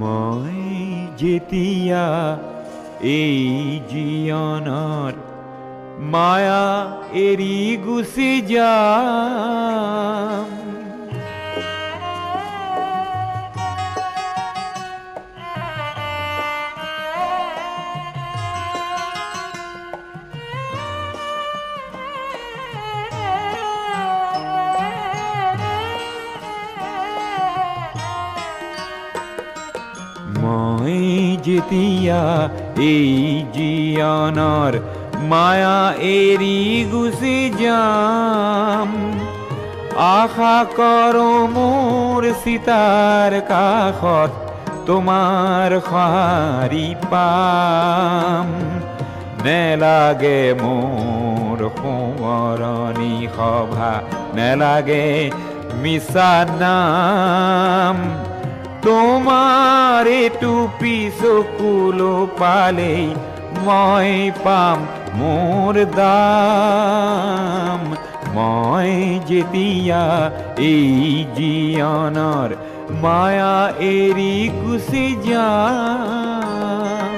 মই যেতিয়া এই জীৱনৰ মায়া এৰি গুচি যাম, মই যেতিয়া এই জীৱনৰ মায়া এৰি গুচি যাম, আশা কৰোঁ মোৰ চিতাৰ কাষত তোমাৰ সঁহাৰি পাম। নেলাগে মোৰ সোঁৱৰণি সভা, নেলাগে মিছা নাম, তোমাৰ এইটো চকুলো পালেই মই পাম মোৰ দাম। মই যেতিয়া এই জীৱনৰ মায়া এৰি গুচি যাম,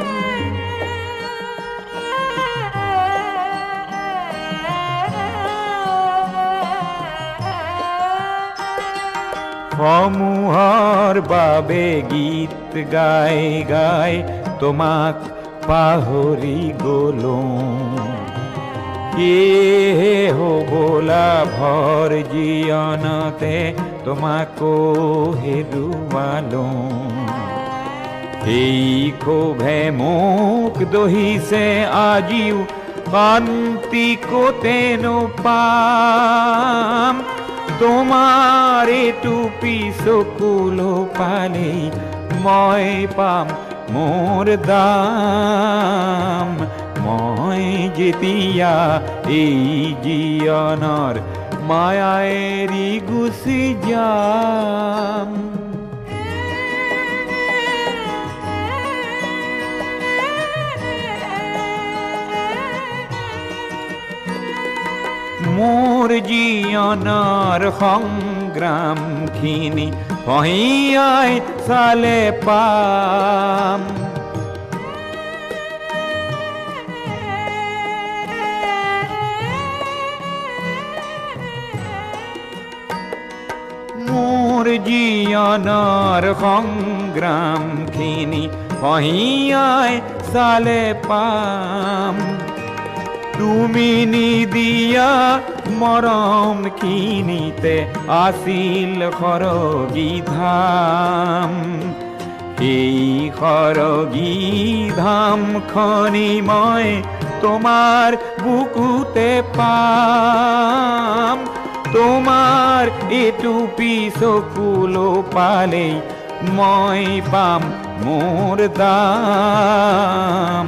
সমূহৰ বাবে গীত গাই গাই তোমাক পাহৰি গলো, সেয়েহে হ'বলা ভৰ জীৱনতে তোমাকো হেৰুৱালো। সেই ক্ষোভে মোক দহিছে আজিও, শান্তি ক'তেনো পাম, তোমাৰ এইটো চকুলো পালেই মই পাম মোৰ দাম। মই যেতিয়া এই জীৱনৰ মায়া এৰি গুচি যাম, মোৰ জীৱনৰ সংগ্ৰামখিনি পহিয়াই চালে পাম, মোৰ জীৱনৰ সংগ্ৰামখিনি পহিয়াই চালে পাম। তুমি নিদিয়া মৰমখিনিতে আছিল সৰগী ধাম, এই সৰগী ধামখনি মই তোমাৰ বুকুতে পাম। তোমাৰ এইটো চকুলো পালেই মই পাম মোৰ দাম।